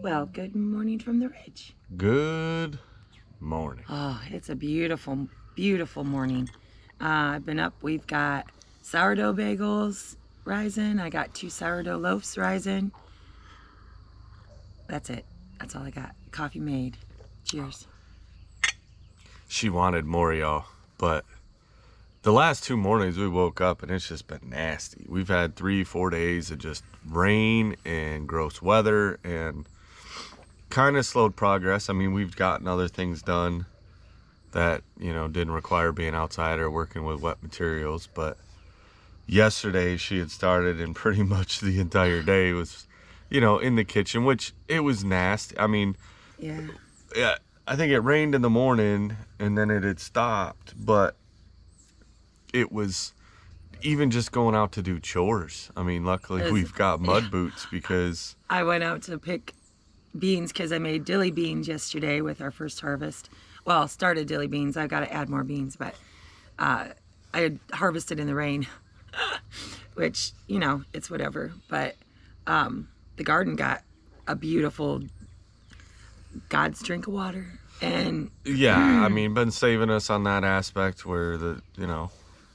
Well, good morning from the ridge. Good morning. Oh, it's a beautiful, beautiful morning. I've been up. We've got sourdough bagels rising. I got 2 sourdough loaves rising. That's it. That's all I got. Coffee made. Cheers. She wanted more, y'all, but the last 2 mornings we woke up and it's just been nasty. We've had 3-4 days of just rain and gross weather and kind of slowed progress. I mean, we've gotten other things done that, didn't require being outside or working with wet materials, but yesterday she had started and pretty much the entire day was, in the kitchen, which it was nasty. I mean, yeah, I think it rained in the morning and then it had stopped, but it was even just going out to do chores. I mean, luckily we've got mud boots because I went out to pick beans because I made dilly beans yesterday with our first harvest. Well, started dilly beans. I've got to add more beans, but I had harvested in the rain, which, it's whatever. But the garden got a beautiful God's drink of water. And yeah, I mean, been saving us on that aspect where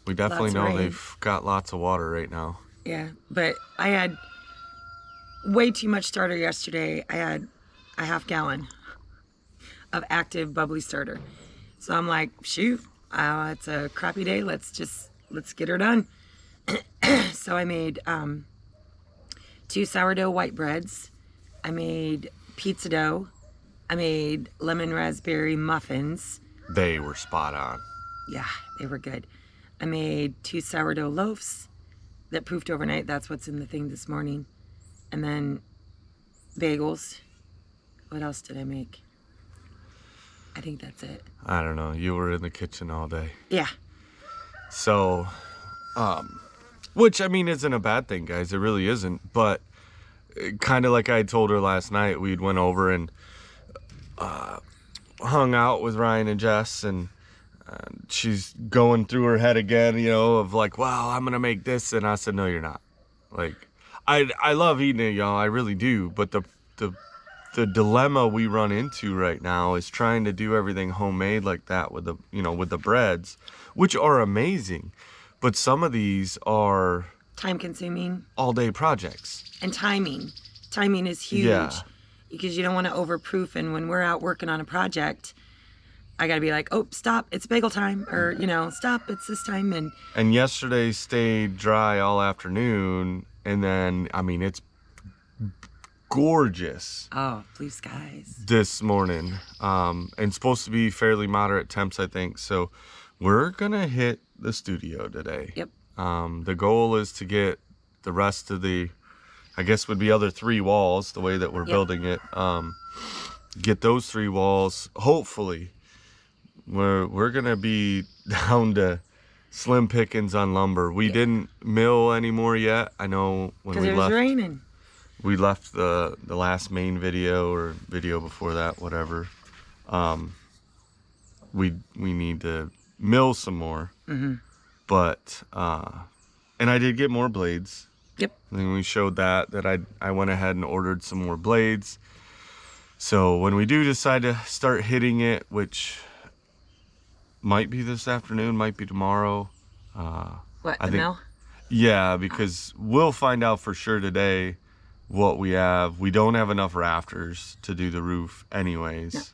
we definitely know they've got lots of water right now. Yeah, but I had way too much starter yesterday. I had a half gallon of active bubbly starter. So I'm like, shoot, it's a crappy day. Let's get her done. So I made 2 sourdough white breads. I made pizza dough. I made lemon raspberry muffins. They were spot on. Yeah, they were good. I made 2 sourdough loaves that proofed overnight. That's what's in the thing this morning. And then bagels. What else did I make? I think that's it. I don't know. You were in the kitchen all day. Yeah. So, which I mean isn't a bad thing, guys. It really isn't. But kind of like I told her last night, we'd went over and hung out with Ryan and Jess, and she's going through her head again, of like, wow, I'm gonna make this, and I said, no, you're not. Like, I love eating it, y'all. I really do. But the dilemma we run into right now is trying to do everything homemade like that with the breads, which are amazing, but some of these are time consuming, all day projects. And timing is huge. Yeah. Because you don't want to overproof, and when we're out working on a project, I gotta be like, oh, stop, it's bagel time, or stop, it's this time. And yesterday stayed dry all afternoon, and then I mean it's gorgeous. Oh, blue skies this morning, and supposed to be fairly moderate temps, I think. So we're gonna hit the studio today. Yep. The goal is to get the rest of the, I guess would be other 3 walls, the way that we're building it. Get those 3 walls. Hopefully, we're gonna be down to slim pickings on lumber. We didn't mill anymore yet. I know when we left. Because it was raining. We left the last main video or video before that, whatever. We need to mill some more. Mm-hmm. But and I did get more blades. Yep. And we showed that I went ahead and ordered some more blades. So when we do decide to start hitting it, which might be this afternoon, might be tomorrow. The mill? Yeah, because we'll find out for sure today what we have. We don't have enough rafters to do the roof anyways,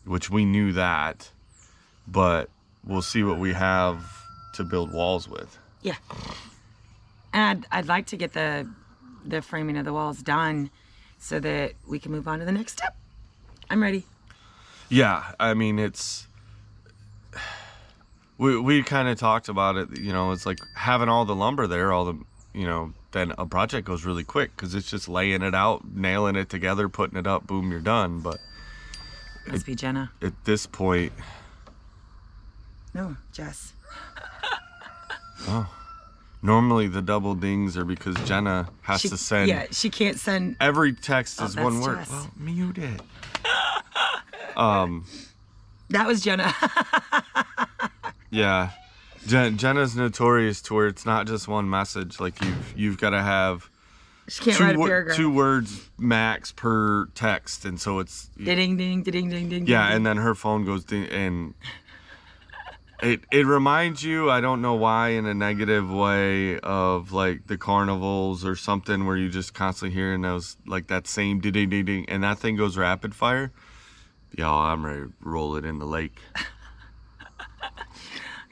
which we knew that, but we'll see what we have to build walls with. Yeah. And I'd like to get the framing of the walls done so that we can move on to the next step. I'm ready. Yeah, I mean, we kind of talked about it, it's like having all the lumber there, then a project goes really quick because it's just laying it out, nailing it together, putting it up, boom, you're done. But must be Jenna. At this point. No, Jess. Oh. Normally the double dings are because Jenna has to send. Yeah, she can't send. Every text is one word. Jess. Well, mute it. That was Jenna. Yeah. Jenna's notorious to where it's not just one message. Like you've got to have She can't write a paragraph. 2 words max per text, and so it's Ding ding ding ding ding. yeah, and then her phone goes ding, and it reminds you, I don't know why, in a negative way, of like the carnivals or something where you just constantly hearing those, like that same ding ding ding ding, and that thing goes rapid fire. Yo, I'm ready to roll it in the lake.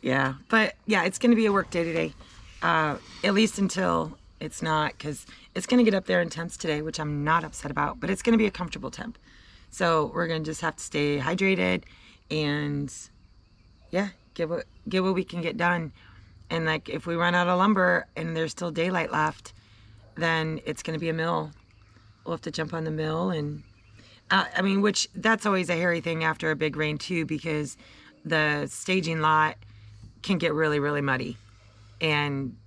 Yeah, but yeah, it's going to be a work day today, at least until it's not, because it's going to get up there in temps today, which I'm not upset about, but it's going to be a comfortable temp. So we're going to just have to stay hydrated and, yeah, get what we can get done. And, like, if we run out of lumber and there's still daylight left, then it's going to be a mill. We'll have to jump on the mill and, I mean, which that's always a hairy thing after a big rain, too, because the staging lot can get really, really muddy. And,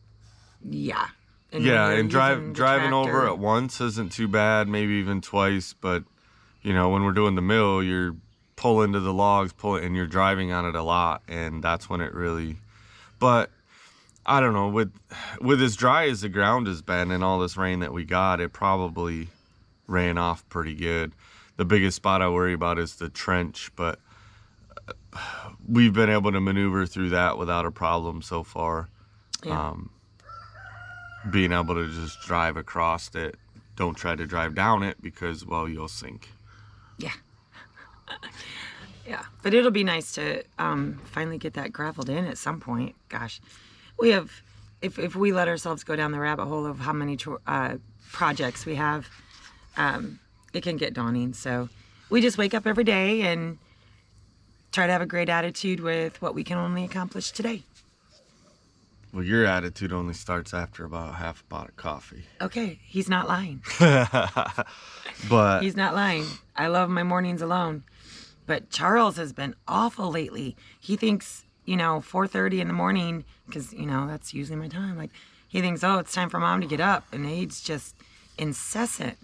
yeah. And driving over it once isn't too bad, maybe even twice. But, you know, when we're doing the mill, you're pulling to the logs, and you're driving on it a lot. And that's when it really... But, I don't know, with as dry as the ground has been and all this rain that we got, it probably ran off pretty good. The biggest spot I worry about is the trench, but we've been able to maneuver through that without a problem so far. Yeah. Being able to just drive across it. Don't try to drive down it because, well, you'll sink. Yeah. Yeah. But it'll be nice to finally get that graveled in at some point. Gosh, we have, if we let ourselves go down the rabbit hole of how many projects we have, it can get daunting. So we just wake up every day and try to have a great attitude with what we can only accomplish today. Well, your attitude only starts after about half a pot of coffee. Okay, he's not lying. But he's not lying. I love my mornings alone. But Charles has been awful lately. He thinks, 4:30 in the morning, because, that's usually my time. Like, he thinks, oh, it's time for Mom to get up. And he's just incessant.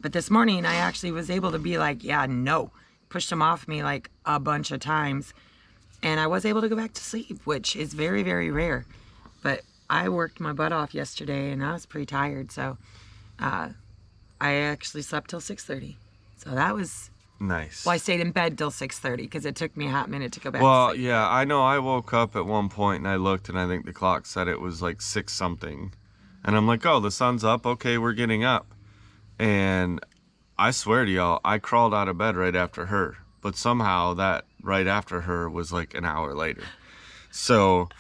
But this morning, I actually was able to be like, yeah, no. Pushed him off me like a bunch of times. And I was able to go back to sleep, which is very, very rare. But I worked my butt off yesterday, and I was pretty tired. So I actually slept till 6:30. So that was nice. Well, I stayed in bed till 6:30 because it took me a hot minute to go back Well, to sleep. yeah, I know. I woke up at one point, and I looked, and I think the clock said it was like 6-something. And I'm like, oh, the sun's up. Okay, we're getting up. And I swear to y'all, I crawled out of bed right after her. But somehow that right after her was like an hour later. So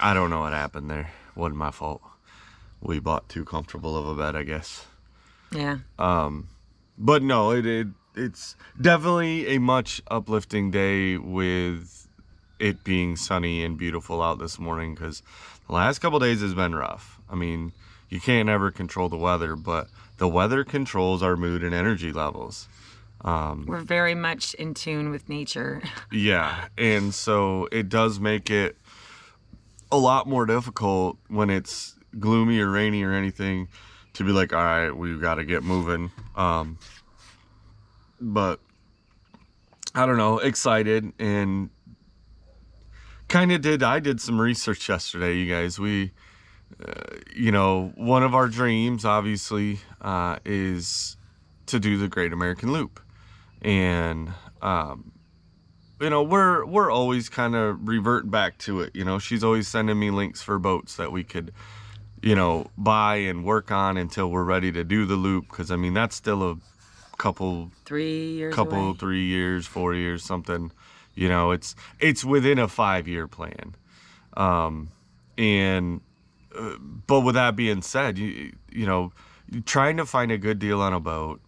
I don't know what happened there. Wasn't my fault. We bought too comfortable of a bed, I guess. Yeah. But no, it's definitely a much uplifting day with it being sunny and beautiful out this morning, because the last couple days has been rough. I mean, you can't ever control the weather, but the weather controls our mood and energy levels. We're very much in tune with nature. Yeah, and so it does make it a lot more difficult when it's gloomy or rainy or anything to be like, all right, we've got to get moving. But I don't know, excited, and I did some research yesterday, you guys. We, one of our dreams, obviously, is to do the Great American Loop. And, we're always kind of reverting back to it. She's always sending me links for boats that we could, buy and work on until we're ready to do the loop. Because, I mean, that's still a couple, 3 years away. 3 years, 4 years, something. It's within a 5-year plan. But with that being said, trying to find a good deal on a boat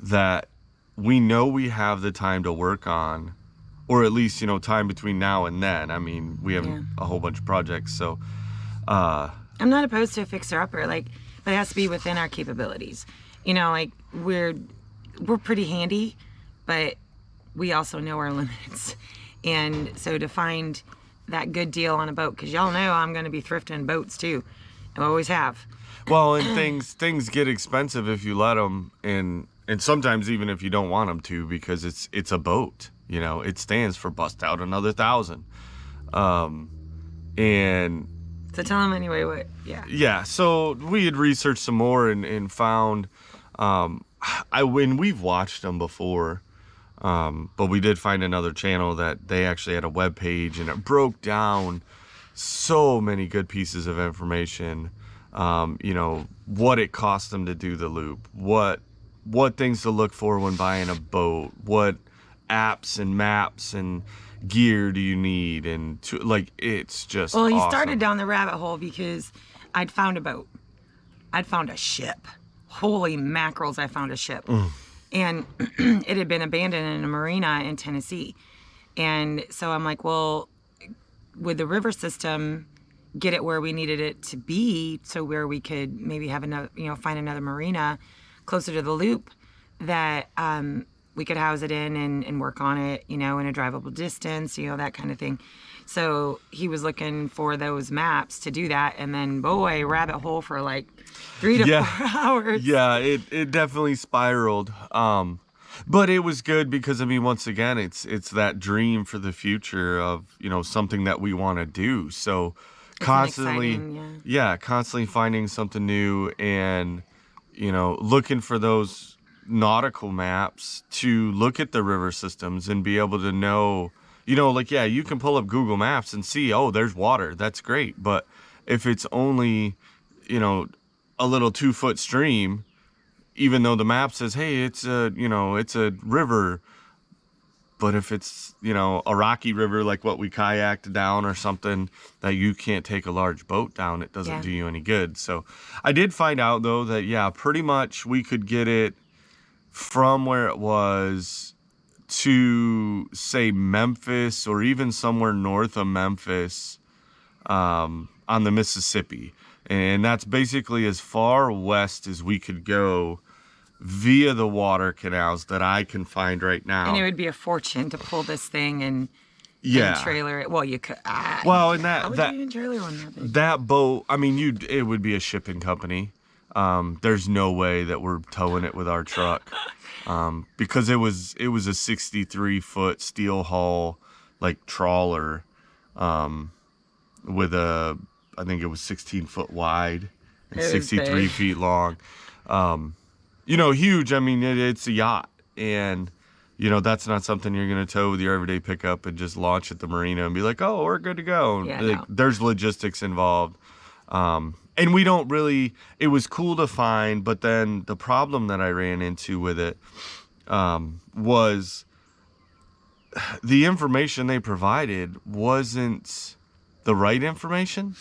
that we know we have the time to work on, or at least, time between now and then. I mean, we have a whole bunch of projects, so. I'm not opposed to a fixer-upper, but it has to be within our capabilities. We're pretty handy, but we also know our limits. And so to find that good deal on a boat, because y'all know I'm going to be thrifting boats too. I always have. Well, and things get expensive if you let them, and sometimes even if you don't want them to, because it's a boat. It stands for bust out another $1,000. And So tell them anyway what, yeah. Yeah, so we had researched some more and found, when we've watched them before, but we did find another channel that they actually had a web page and it broke down so many good pieces of information. What it cost them to do the loop, what things to look for when buying a boat, what apps and maps and gear do you need, and it's just Well, he awesome. started down the rabbit hole because I'd found a boat. I'd found a ship. Holy mackerels, I found a ship. And it had been abandoned in a marina in Tennessee. And so I'm like, well, would the river system get it where we needed it to be, so where we could maybe have another, find another marina closer to the loop that we could house it in and work on it, in a drivable distance, that kind of thing. So he was looking for those maps to do that, and then boy, rabbit hole for like 3 to 4 hours. Yeah, it definitely spiraled. But it was good because, once again, it's that dream for the future of, something that we want to do. So constantly, constantly finding something new and, looking for those nautical maps to look at the river systems and be able to know, you can pull up Google Maps and see, oh, there's water. That's great. But if it's only, a little 2-foot stream, even though the map says, hey, it's a river, but if it's, a rocky river like what we kayaked down or something that you can't take a large boat down, it doesn't do you any good. So I did find out, though, that, pretty much we could get it from where it was to, say, Memphis or even somewhere north of Memphis on the Mississippi. And that's basically as far west as we could go via the water canals that I can find right now. And it would be a fortune to pull this thing and trailer it. Well, you could. Well, and how would you even trailer one that big? That boat, it would be a shipping company. There's no way that we're towing it with our truck, because it was a 63-foot steel hull trawler, with I think it was 16 foot wide and 63 feet long. Huge. It's a yacht, and that's not something you're going to tow with your everyday pickup and just launch at the marina and be like, oh, we're good to go. Yeah, There's logistics involved. And we don't really, it was cool to find, but then the problem that I ran into with it was the information they provided wasn't the right information.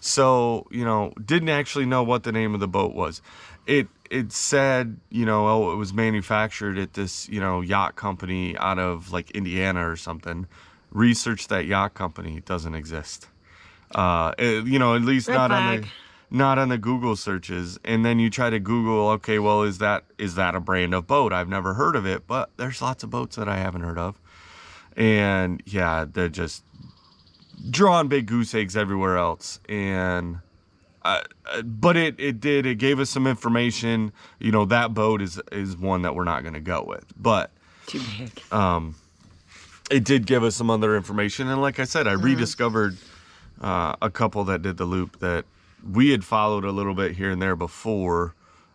So, didn't actually know what the name of the boat was. It said, it was manufactured at this, yacht company out of Indiana or something. Research that yacht company. It doesn't exist. At least not on the Google searches. And then you try to Google, okay, well, is that a brand of boat? I've never heard of it, but there's lots of boats that I haven't heard of. And yeah, they're just drawing big goose eggs everywhere else. And but it gave us some information. That boat is one that we're not going to go with, but too big. It did give us some other information, and like I said, I rediscovered a couple that did the loop that we had followed a little bit here and there before,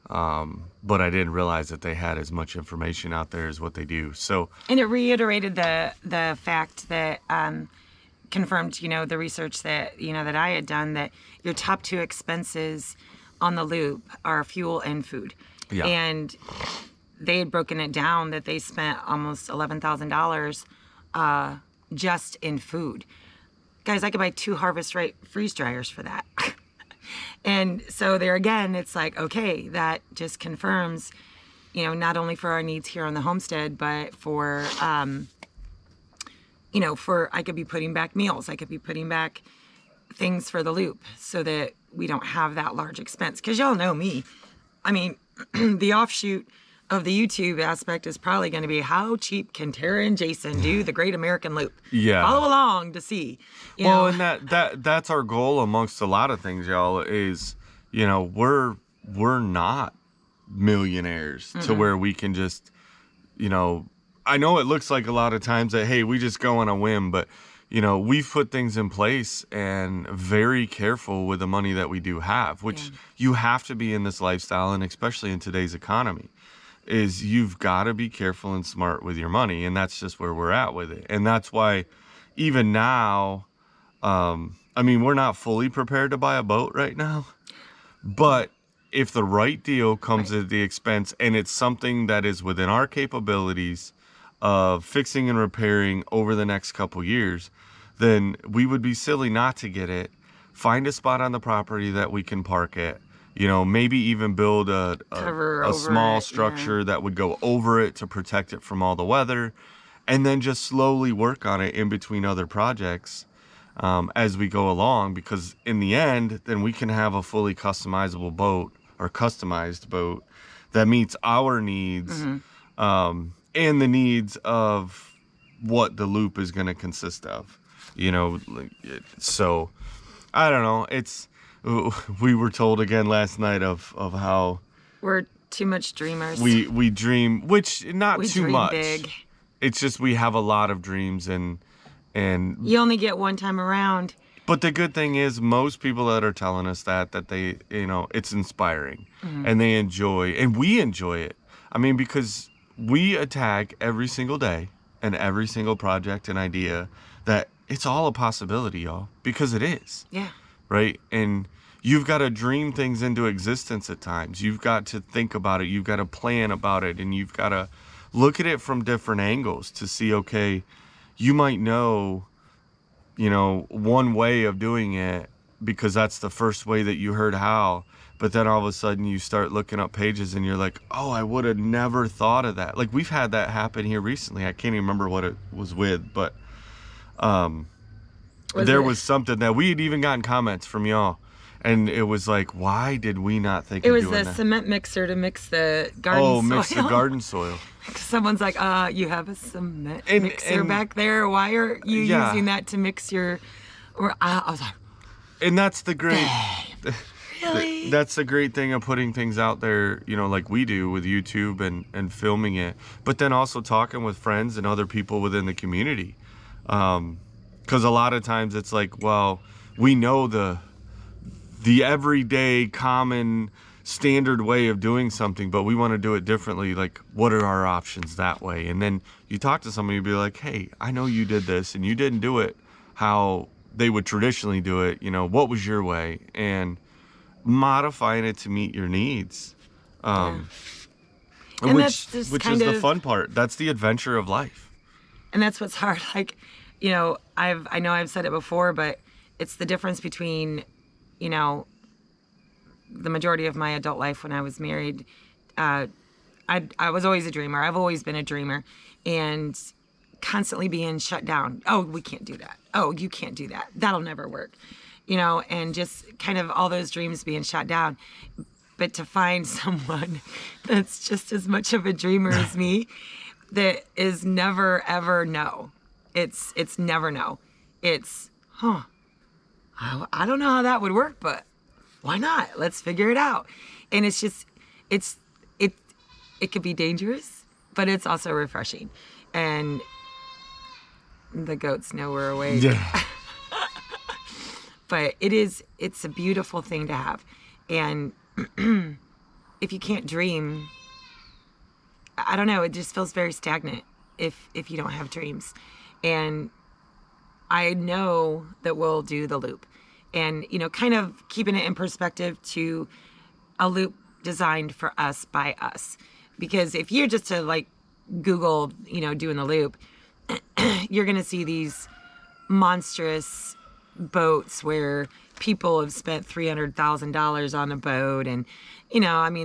but I didn't realize that they had as much information out there as what they do. So, and it reiterated the fact that confirmed, the research that that I had done, that your top 2 expenses on the loop are fuel and food. Yeah. And they had broken it down that they spent almost $11,000 just in food. Guys, I could buy 2 Harvest Right freeze dryers for that. And so there again, it's like, okay, that just confirms, not only for our needs here on the homestead, but for, I could be putting back meals. I could be putting back things for the loop so that we don't have that large expense. Because y'all know me. The offshoot of the YouTube aspect is probably going to be, how cheap can Tara and Jason do the Great American Loop? Yeah. Follow along to see. And that's our goal amongst a lot of things, y'all, is, we're not millionaires to where we can just, I know it looks like a lot of times that, hey, we just go on a whim, but, we've put things in place and very careful with the money that we do have, which you have to be in this lifestyle, and especially in today's economy, is you've got to be careful and smart with your money. And that's just where we're at with it. And that's why even now, we're not fully prepared to buy a boat right now, but if the right deal comes at the expense and it's something that is within our capabilities of fixing and repairing over the next couple years, then we would be silly not to get it. Find a spot on the property that we can park at. Maybe even build a small structure that would go over it to protect it from all the weather, and then just slowly work on it in between other projects as we go along, because in the end, then we can have a fully customizable boat or customized boat that meets our needs and the needs of what the loop is going to consist of. So I don't know. We were told again last night of how we're too much dreamers. We dream, which not we too dream much. Big. It's just we have a lot of dreams, and you only get one time around. But the good thing is most people that are telling us that they, it's inspiring and they enjoy, and we enjoy it. Because we attack every single day and every single project and idea that it's all a possibility, y'all, because it is. Yeah. Right? And you've got to dream things into existence at times. You've got to think about it. You've got to plan about it, and you've got to look at it from different angles to see, okay, you might know, one way of doing it because that's the first way that you heard how, but then all of a sudden you start looking up pages and you're like, oh, I would have never thought of that. Like, we've had that happen here recently. I can't even remember what it was with, but there was something that we had even gotten comments from y'all, and it was like, why did we not think of doing that? It was the cement mixer to mix the garden soil. Oh, mix the garden soil. Someone's like, you have a cement mixer back there. Why are you using that to mix your... I was like... And that's the great... Really? That's the great thing of putting things out there, like we do with YouTube and filming it. But then also talking with friends and other people within the community. Because a lot of times it's like, well, we know the everyday common standard way of doing something, but we want to do it differently. Like, what are our options that way? And then you talk to somebody, you'd be like, hey, I know you did this and you didn't do it how they would traditionally do it. What was your way? And modifying it to meet your needs. And which is the fun part. That's the adventure of life. And that's what's hard. Like, I know I've said it before, but it's the difference between, the majority of my adult life when I was married. I was always a dreamer. I've always been a dreamer, and constantly being shut down. Oh, we can't do that. Oh, you can't do that. That'll never work. And just kind of all those dreams being shut down. But to find someone that's just as much of a dreamer as me, that is never, ever no. It's never no. It's, I don't know how that would work, but why not? Let's figure it out. And it's just, it could be dangerous, but it's also refreshing. And the goats know we're awake. Yeah. But it's a beautiful thing to have. And if you can't dream, I don't know, it just feels very stagnant if you don't have dreams. And I know that we'll do the loop. And, kind of keeping it in perspective to a loop designed for us by us. Because if you're just to like Google, doing the loop, you're going to see these monstrous boats where people have spent $300,000 on a boat, and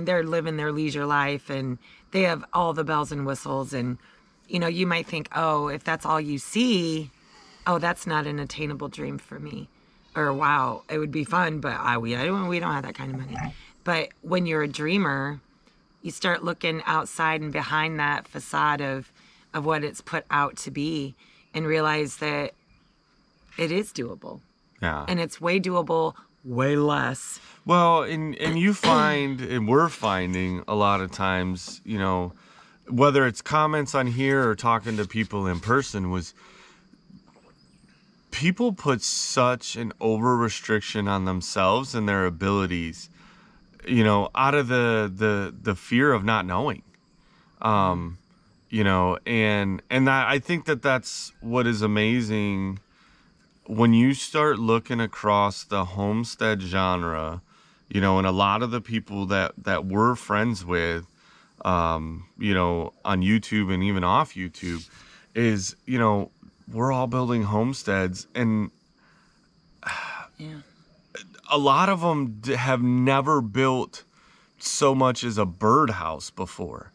they're living their leisure life and they have all the bells and whistles, and you might think, oh, if that's all you see, oh, that's not an attainable dream for me, or wow, it would be fun, but we don't have that kind of money. But when you're a dreamer, you start looking outside and behind that facade of what it's put out to be, and realize that it is doable. Yeah. And it's way doable, way less. Well, and you find, and we're finding a lot of times, whether it's comments on here or talking to people in person, was people put such an over restriction on themselves and their abilities, out of the fear of not knowing. And that, I think that's what is amazing when you start looking across the homestead genre, and a lot of the people that we're friends with, on YouTube and even off YouTube is, we're all building homesteads, and Yeah. a lot of them have never built so much as a birdhouse before.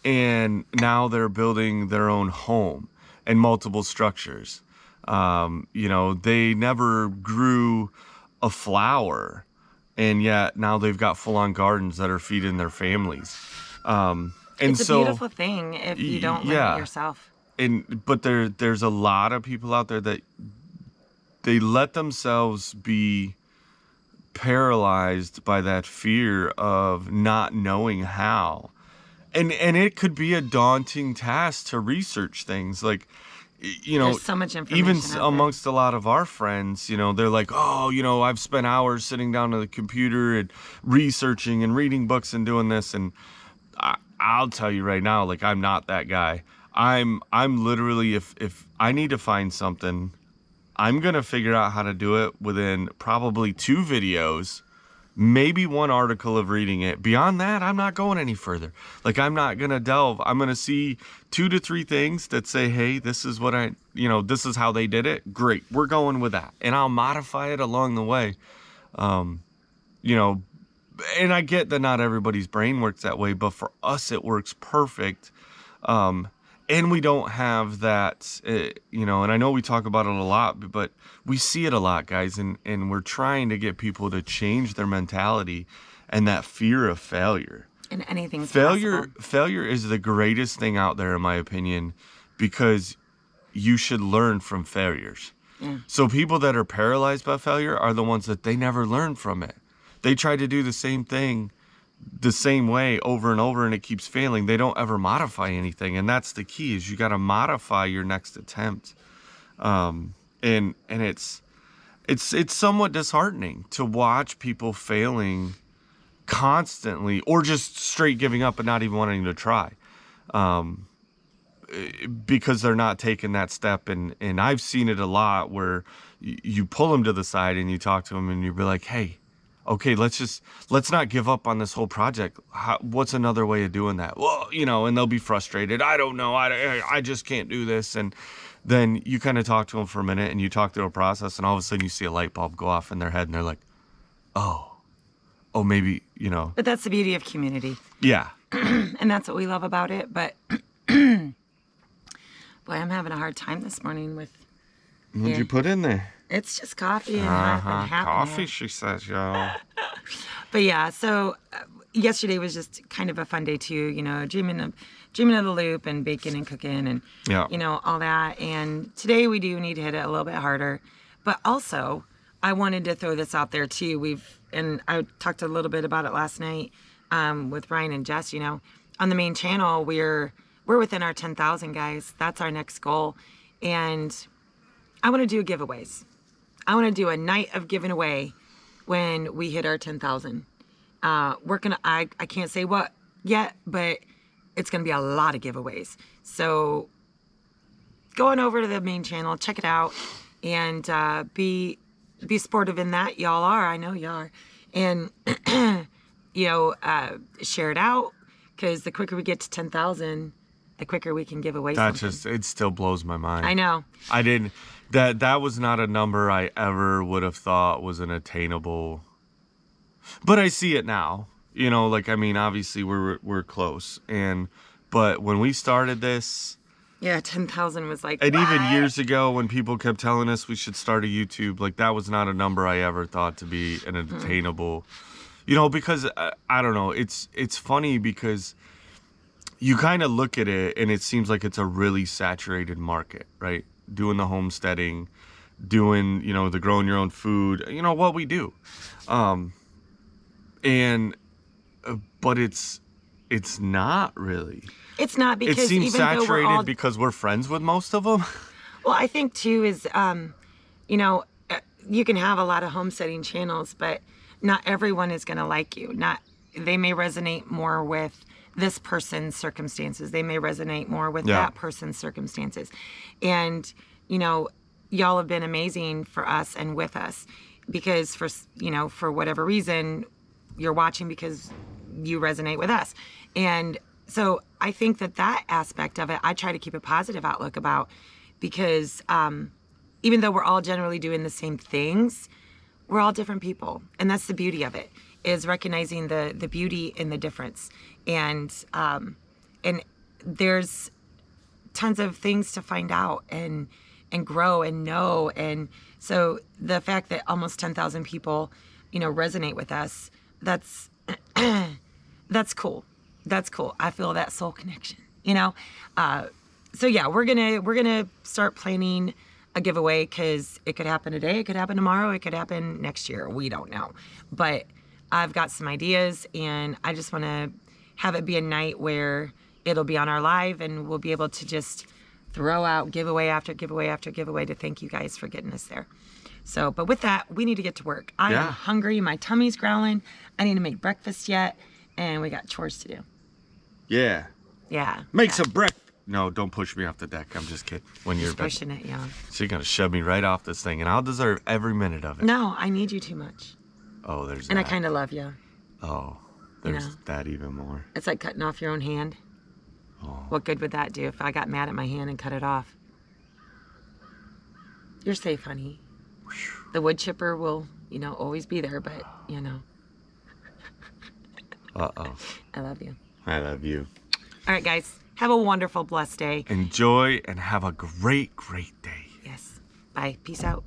And now they're building their own home and multiple structures. They never grew a flower, and yet now they've got full-on gardens that are feeding their families. And It's a so, beautiful thing if you don't limit yourself. But there's a lot of people out there that they let themselves be paralyzed by that fear of not knowing how. And it could be a daunting task to research things. Like, There's so much information even out there. amongst a lot of our friends, they're like, oh, I've spent hours sitting down at the computer and researching and reading books and doing this. And I'll tell you right now, like, I'm not that guy. I'm literally, if I need to find something, I'm going to figure out how to do it within probably 2 videos, maybe 1 article of reading it. Beyond that, I'm not going any further. Like, I'm not going to delve. I'm going to see 2 to 3 things that say, hey, this is what this is how they did it. Great. We're going with that. And I'll modify it along the way. And I get that not everybody's brain works that way, but for us, it works perfect. And we don't have that, and I know we talk about it a lot, but we see it a lot, guys, and we're trying to get people to change their mentality and that fear of failure. And anything's Failure possible. Failure is the greatest thing out there, in my opinion, because you should learn from failures. Yeah. So people that are paralyzed by failure are the ones that they never learn from it. They try to do the same thing the same way over and over, and it keeps failing. They don't ever modify anything, and that's the key, is you got to modify your next attempt. And it's somewhat disheartening to watch people failing constantly, or just straight giving up and not even wanting to try, because they're not taking that step. And I've seen it a lot where you pull them to the side and you talk to them and you be like, hey, okay, let's not give up on this whole project. What's another way of doing that? Well, and they'll be frustrated. I don't know. I just can't do this. And then you kind of talk to them for a minute and you talk through a process, and all of a sudden you see a light bulb go off in their head and they're like, oh, maybe, But that's the beauty of community. Yeah. And that's what we love about it. But boy, I'm having a hard time this morning with. What'd you put in there? It's just coffee and half and half. Coffee, she says, y'all. But yeah, so yesterday was just kind of a fun day too. Dreaming of the loop and baking and cooking and all that. And today we do need to hit it a little bit harder. But also, I wanted to throw this out there too. And I talked a little bit about it last night with Ryan and Jess. On the main channel, we're within our 10,000 guys. That's our next goal, and I want to do giveaways. I want to do a night of giving away when we hit our 10,000. I can't say what yet, but it's going to be a lot of giveaways. So go on over to the main channel, check it out, and be sportive in that. Y'all are. I know y'all are. And, share it out, because the quicker we get to 10,000, the quicker we can give away something. It still blows my mind. I know. That was not a number I ever would have thought was an attainable, but I see it now. Obviously we're close, but when we started this, 10,000 was like, and what? even years ago when people kept telling us we should start a YouTube, like, that was not a number I ever thought to be an attainable, because I don't know. It's funny because you kind of look at it and it seems like it's a really saturated market, right? Doing the homesteading, doing, the growing your own food, what we do. But it's not really. It's not, because it seems even though saturated we're all, because we're friends with most of them. well, I think too is you know, you can have a lot of homesteading channels, but not everyone is going to like you. They may resonate more with this person's circumstances. They may resonate more with that person's circumstances. And, you know, y'all have been amazing for us and with us because for whatever reason, you're watching because you resonate with us. And so I think that aspect of it, I try to keep a positive outlook about, because even though we're all generally doing the same things, we're all different people. And that's the beauty of it, is recognizing the beauty in the difference. And there's tons of things to find out and grow and know. And so the fact that almost 10,000 people, you know, resonate with us, that's that's cool. That's cool. I feel that soul connection, you know? So yeah, we're gonna start planning a giveaway, because it could happen today, it could happen tomorrow, it could happen next year. We don't know. But I've got some ideas, and I just want to have it be a night where it'll be on our live, and we'll be able to just throw out giveaway after giveaway after giveaway to thank you guys for getting us there. So, but with that, we need to get to work. I am hungry. My tummy's growling. I need to make breakfast yet, and we got chores to do. Yeah. Yeah. Make some breakfast. No, don't push me off the deck. I'm just kidding. When you're pushing it, yeah. So you're going to shove me right off this thing, and I'll deserve every minute of it. No, I need you too much. Oh, there's and that. I kind of love you. Oh, there's that even more. It's like cutting off your own hand. Oh. What good would that do if I got mad at my hand and cut it off? You're safe, honey. Whew. The wood chipper will, you know, always be there, but, you know. Uh-oh. I love you. I love you. All right, guys. Have a wonderful, blessed day. Enjoy and have a great, great day. Yes. Bye. Peace out.